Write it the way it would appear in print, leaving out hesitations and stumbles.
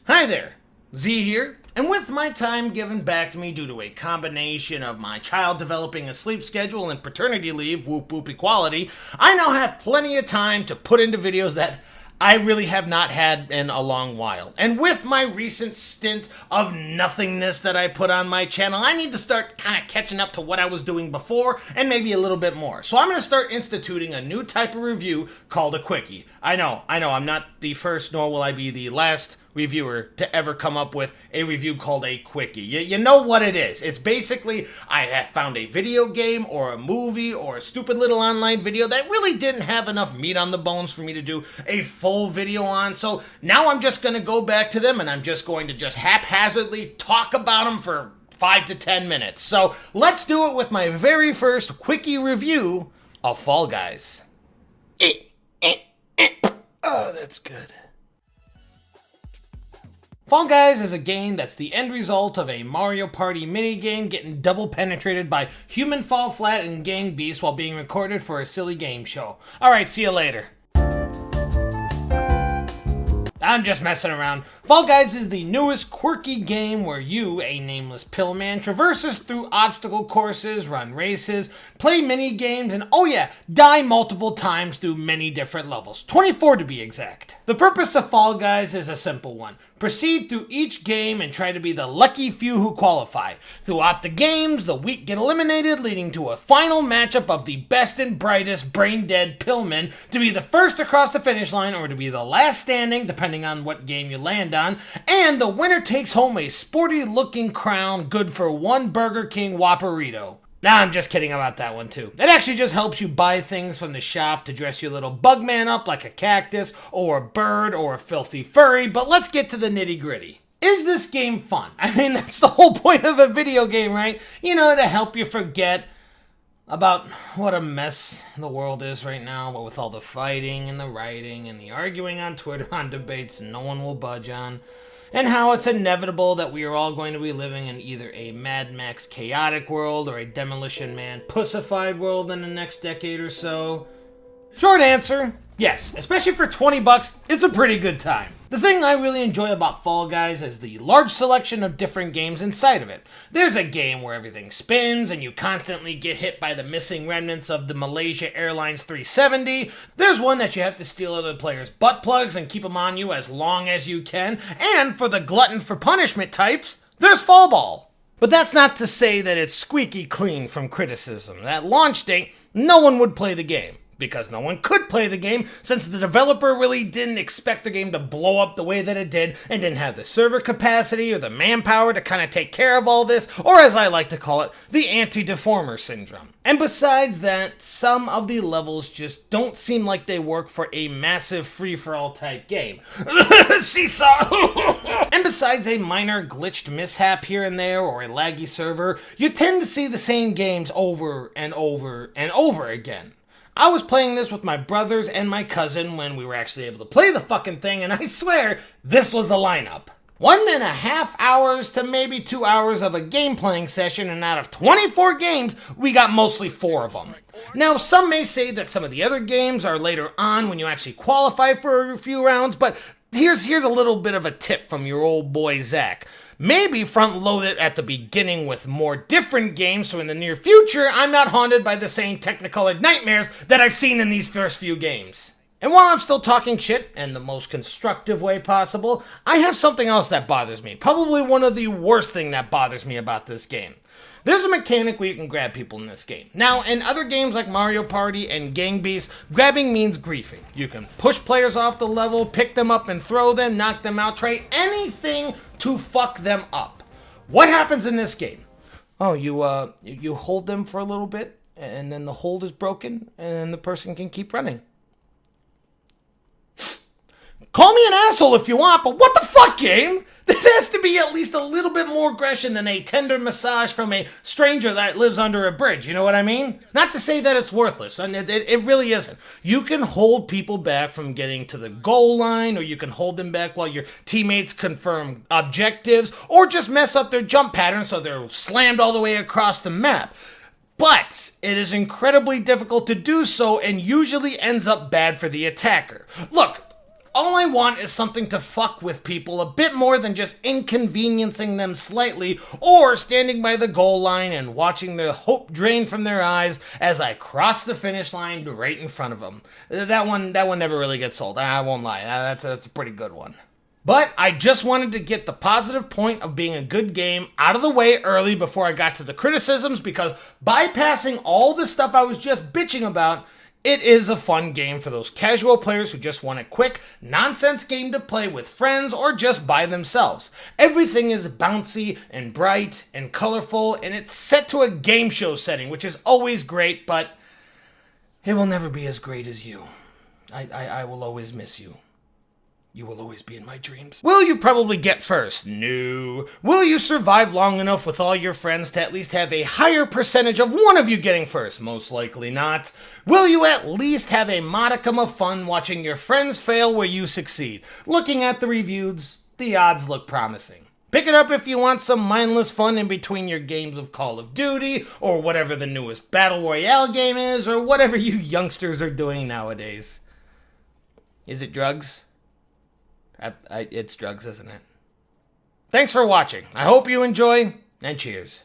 Hi there, Z here, and with my time given back to me due to a combination of my child developing a sleep schedule and paternity leave, whoop whoop equality, I now have plenty of time to put into videos that I really have not had in a long while. And with my recent stint of nothingness that I put on my channel, I need to start kind of catching up to what I was doing before and maybe a little bit more. So I'm going to start instituting a new type of review called a Quickie. I know, I'm not the first, nor will I be the last reviewer to ever come up with a review called a Quickie. You know what it is. It's basically, I have found a video game or a movie or a stupid little online video that really didn't have enough meat on the bones for me to do a full video on. So now I'm just going to go back to them and I'm just going to just haphazardly talk about them for 5 to 10 minutes. So let's do it with my very first Quickie review of Fall Guys. Oh, that's good. Fall Guys is a game that's the end result of a Mario Party minigame getting double penetrated by human fall flat and gang beasts while being recorded for a silly game show. Alright, see you later. I'm just messing around. Fall Guys is the newest quirky game where you, a nameless pillman, traverses through obstacle courses, run races, play mini games, and oh yeah, die multiple times through many different levels. 24 to be exact. The purpose of Fall Guys is a simple one. Proceed through each game and try to be the lucky few who qualify. Throughout the games, the weak get eliminated, leading to a final matchup of the best and brightest brain-dead pillmen to be the first across the finish line or to be the last standing, depending on what game you land on, and the winner takes home a sporty-looking crown good for one Burger King Whopperito. Nah, I'm just kidding about that one too. It actually just helps you buy things from the shop to dress your little bugman up like a cactus, or a bird, or a filthy furry, but let's get to the nitty gritty. Is this game fun? I mean, that's the whole point of a video game, right? You know, to help you forget about what a mess the world is right now, but with all the fighting and the writing and the arguing on Twitter on debates no one will budge on, and how it's inevitable that we are all going to be living in either a Mad Max chaotic world or a Demolition Man pussified world in the next decade or so. Short answer, yes, especially for 20 bucks, it's a pretty good time. The thing I really enjoy about Fall Guys is the large selection of different games inside of it. There's a game where everything spins and you constantly get hit by the missing remnants of the Malaysia Airlines 370. There's one that you have to steal other players' butt plugs and keep them on you as long as you can. And for the glutton for punishment types, there's Fall Ball. But that's not to say that it's squeaky clean from criticism. At launch date, no one would play the game. Because no one could play the game, since the developer really didn't expect the game to blow up the way that it did, and didn't have the server capacity or the manpower to kind of take care of all this, or as I like to call it, the anti-deformer syndrome. And besides that, some of the levels just don't seem like they work for a massive free-for-all type game. Seesaw! And besides a minor glitched mishap here and there, or a laggy server, you tend to see the same games over and over and over again. I was playing this with my brothers and my cousin when we were actually able to play the fucking thing, and I swear, this was the lineup. 1.5 hours to maybe 2 hours of a game playing session, and out of 24 games, we got mostly 4 of them. Now, some may say that some of the other games are later on when you actually qualify for a few rounds, but here's a little bit of a tip from your old boy Zach. Maybe front load it at the beginning with more different games so in the near future I'm not haunted by the same technicolored nightmares that I've seen in these first few games. And while I'm still talking shit in the most constructive way possible, I have something else that bothers me. Probably one of the worst thing that bothers me about this game. There's a mechanic where you can grab people in this game. Now, in other games like Mario Party and Gang Beasts, grabbing means griefing. You can push players off the level, pick them up and throw them, knock them out, try anything to fuck them up. What happens in this game? Oh, you hold them for a little bit, and then the hold is broken, and the person can keep running. Call me an asshole if you want, but what the fuck, game? This has to be at least a little bit more aggression than a tender massage from a stranger that lives under a bridge, you know what I mean? Not to say that it's worthless, and it really isn't. You can hold people back from getting to the goal line, or you can hold them back while your teammates confirm objectives, or just mess up their jump pattern so they're slammed all the way across the map. But it is incredibly difficult to do so and usually ends up bad for the attacker. Look, All I want is something to fuck with people a bit more than just inconveniencing them slightly or standing by the goal line and watching the hope drain from their eyes as I cross the finish line right in front of them. That one never really gets old. I won't lie. That's a pretty good one. But I just wanted to get the positive point of being a good game out of the way early before I got to the criticisms, because bypassing all the stuff I was just bitching about, it is a fun game for those casual players who just want a quick, nonsense game to play with friends or just by themselves. Everything is bouncy and bright and colorful, and it's set to a game show setting, which is always great, but it will never be as great as you. I will always miss you. You will always be in my dreams. Will you probably get first? No. Will you survive long enough with all your friends to at least have a higher percentage of one of you getting first? Most likely not. Will you at least have a modicum of fun watching your friends fail where you succeed? Looking at the reviews, the odds look promising. Pick it up if you want some mindless fun in between your games of Call of Duty, or whatever the newest Battle Royale game is, or whatever you youngsters are doing nowadays. Is it drugs? It's drugs, isn't it? Thanks for watching. I hope you enjoy, and cheers.